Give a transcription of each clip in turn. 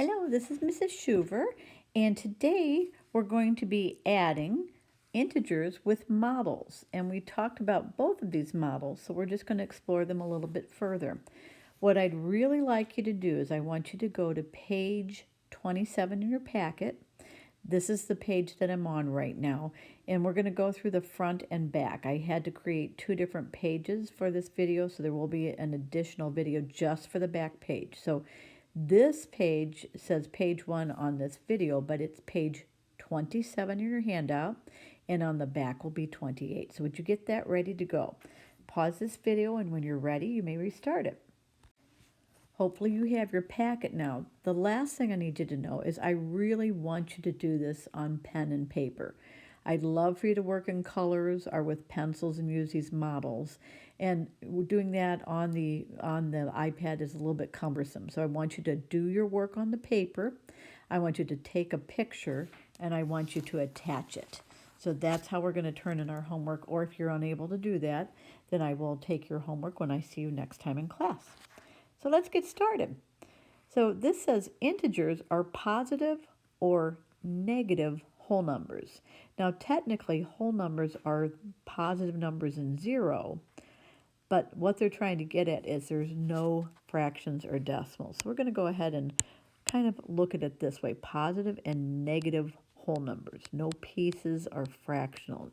Hello, this is Mrs. Schuver, and today we're going to be adding integers with models. And we talked about both of these models, so we're just going to explore them a little bit further. What I'd really like you to do is I want you to go to page 27 in your packet. This is the page that I'm on right now, and we're going to go through the front and back. I had to create two different pages for this video, so there will be an additional video just for the back page. So this page says page 1 on this video, but it's page 27 in your handout, and on the back will be 28. So would you get that ready to go? Pause this video, and when you're ready, you may restart it. Hopefully you have your packet now. The last thing I need you to know is I really want you to do this on pen and paper. I'd love for you to work in colors or with pencils and use these models. And doing that on the iPad is a little bit cumbersome. So I want you to do your work on the paper. I want you to take a picture and I want you to attach it. So that's how we're going to turn in our homework. Or if you're unable to do that, then I will take your homework when I see you next time in class. So let's get started. So this says integers are positive or negative whole numbers. Now technically whole numbers are positive numbers and zero, but what they're trying to get at is there's no fractions or decimals. So we're going to go ahead and kind of look at it this way: positive and negative whole numbers. No pieces or fractionals,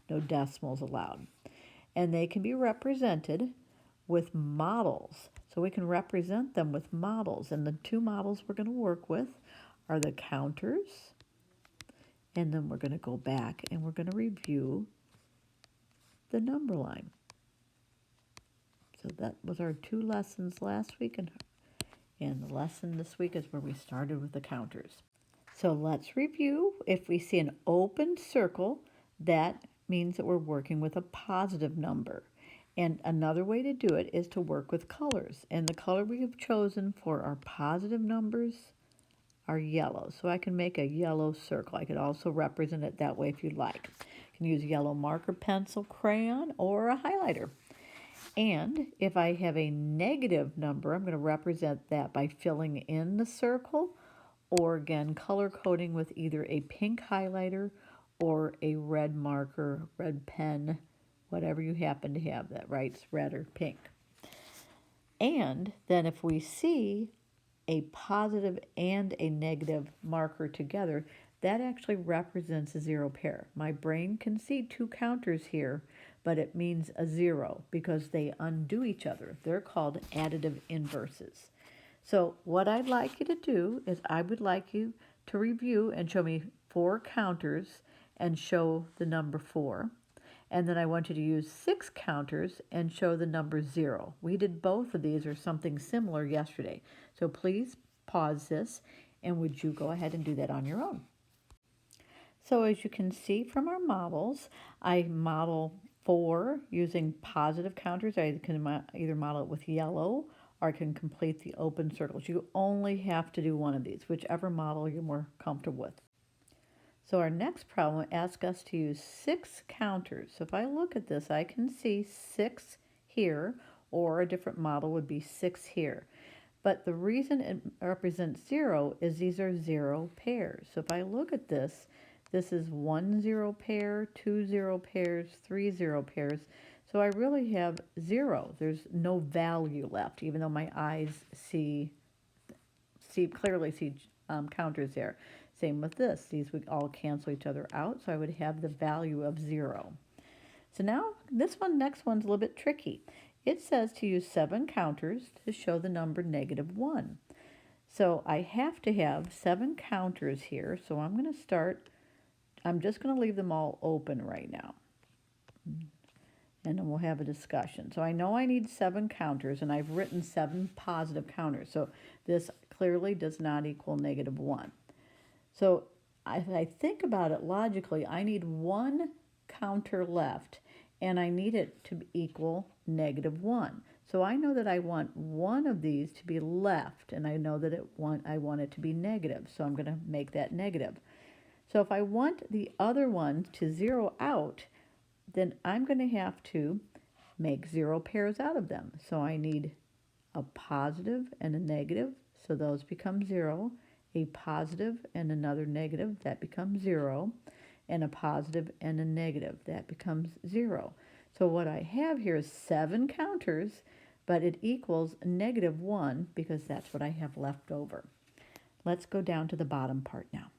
no decimals allowed. And they can be represented with models. So we can represent them with models. And the two models we're going to work with are the counters, and then we're going to go back and we're going to review the number line. So that was our two lessons last week, and the lesson this week is where we started with the counters. So let's review. If we see an open circle, that means that we're working with a positive number. And another way to do it is to work with colors. And the color we have chosen for our positive numbers are yellow. So I can make a yellow circle. I could also represent it that way if you'd like. You can use yellow marker, pencil, crayon, or a highlighter. And if I have a negative number, I'm going to represent that by filling in the circle, or again, color coding with either a pink highlighter or a red marker, red pen, whatever you happen to have that writes red or pink. And then if we see a positive and a negative marker together, that actually represents a zero pair. My brain can see two counters here, but it means a zero because they undo each other. They're called additive inverses. So what I'd like you to do is I would like you to review and show me 4 counters and show the number 4. And then I want you to use 6 counters and show the number 0. We did both of these or something similar yesterday. So please pause this, and would you go ahead and do that on your own? So as you can see from our models, I model 4 using positive counters. I can either model it with yellow or I can complete the open circles. You only have to do one of these, whichever model you're more comfortable with. So our next problem asks us to use 6 counters. So if I look at this, I can see 6 here, or a different model would be 6 here. But the reason it represents 0 is these are 0 pairs. So if I look at this, this is 1 0 pair, 2 0 pairs, 3 0 pairs. So I really have 0. There's no value left, even though my eyes clearly see counters there. Same with this. These would all cancel each other out, so I would have the value of 0. So now this next one's a little bit tricky. It says to use 7 counters to show the number -1. So I have to have 7 counters here, so I'm going to start. I'm just going to leave them all open right now, and then we'll have a discussion. So I know I need 7 counters, and I've written 7 positive counters, so this clearly does not equal -1. So if I think about it logically, I need 1 counter left, and I need it to equal -1. So I know that I want one of these to be left, and I know that I want it to be negative, so I'm going to make that negative. So if I want the other one to zero out, then I'm going to have to make 0 pairs out of them. So I need a positive and a negative, so those become 0. A positive and another negative, that becomes 0. And a positive and a negative, that becomes 0. So what I have here is 7 counters, but it equals -1 because that's what I have left over. Let's go down to the bottom part now.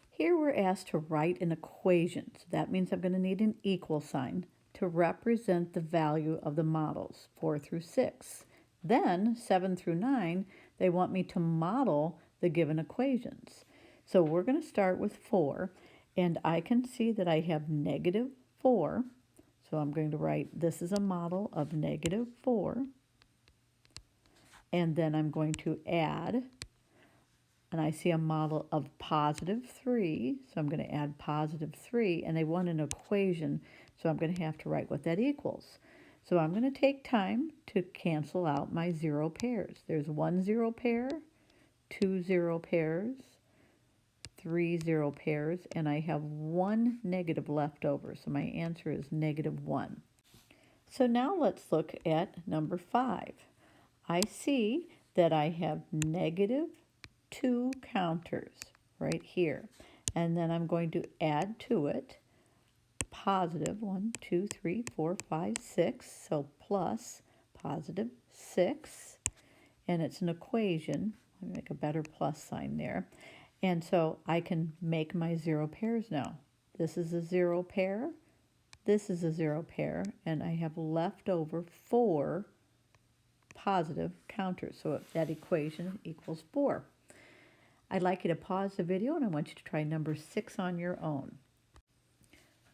Here we're asked to write an equation. So that means I'm going to need an equal sign to represent the value of the models, 4 through 6. Then 7 through 9, they want me to model the given equations. So we're going to start with 4, and I can see that I have -4. So I'm going to write this is a model of -4. And then I'm going to add, and I see a model of +3. So I'm going to add +3, and they want an equation. So I'm going to have to write what that equals. So I'm going to take time to cancel out my 0 pairs. There's 1 0 pair, 2 0 pairs, 3 0 pairs, and I have 1 negative left over. So my answer is -1. So now let's look at number 5. I see that I have -2 counters right here. And then I'm going to add to it positive 1, 2, 3, 4, 5, 6. So plus +6. And it's an equation. Let me make a better plus sign there. And so I can make my 0 pairs now. This is a 0 pair. This is a 0 pair. And I have left over 4 positive counters. So that equation equals 4. I'd like you to pause the video and I want you to try number 6 on your own.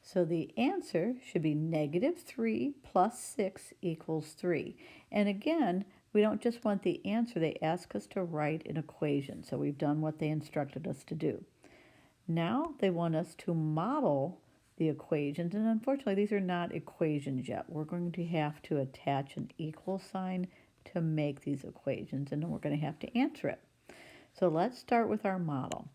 So the answer should be -3 plus 6 equals 3. And again, we don't just want the answer, they ask us to write an equation. So we've done what they instructed us to do. Now they want us to model the equations, and unfortunately these are not equations yet. We're going to have to attach an equal sign to make these equations, and then we're going to have to answer it. So let's start with our model.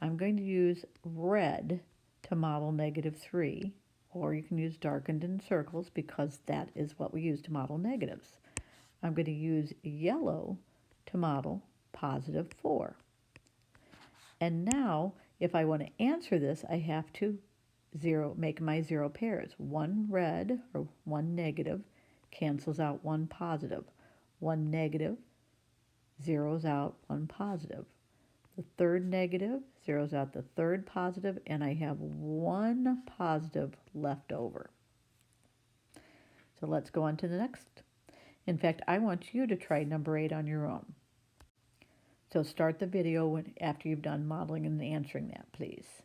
I'm going to use red to model -3, or you can use darkened in circles because that is what we use to model negatives. I'm going to use yellow to model +4. And now, if I want to answer this, I have to make my 0 pairs. 1 red, or 1 negative, cancels out 1 positive. 1 negative zeroes out 1 positive. The third negative zeroes out the third positive, and I have 1 positive left over. So let's go on to the next. In fact, I want you to try number 8 on your own. So start the video after you've done modeling and answering that, please.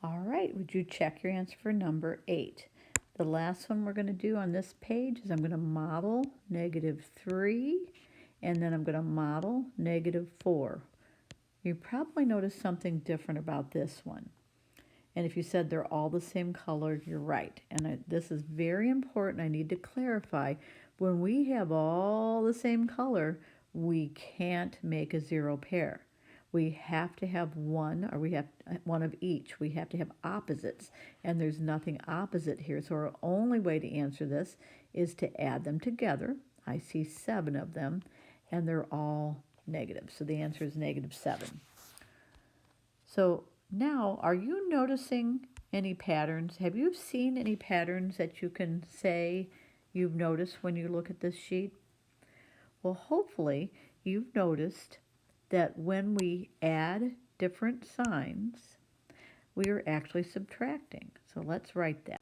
All right, would you check your answer for number 8? The last one we're going to do on this page is I'm going to model -3, and then I'm going to model -4. You probably noticed something different about this one. And if you said they're all the same color, you're right. And this is very important. I need to clarify. When we have all the same color, we can't make a 0 pair. We have to have one, or we have one of each. We have to have opposites, and there's nothing opposite here. So our only way to answer this is to add them together. I see 7 of them, and they're all negative. So the answer is -7. So now, are you noticing any patterns? Have you seen any patterns that you can say you've noticed when you look at this sheet? Well, hopefully you've noticed that when we add different signs, we are actually subtracting. So let's write that.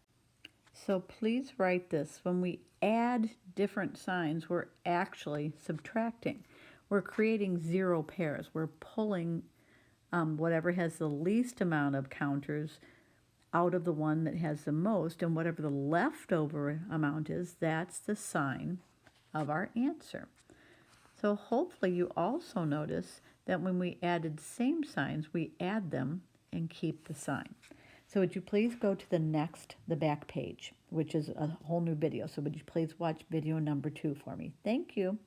So please write this. When we add different signs, we're actually subtracting. We're creating 0 pairs. We're pulling whatever has the least amount of counters out of the one that has the most, and whatever the leftover amount is, that's the sign of our answer. So hopefully you also notice that when we added same signs, we add them and keep the sign. So would you please go to the back page, which is a whole new video. So would you please watch video number 2 for me? Thank you.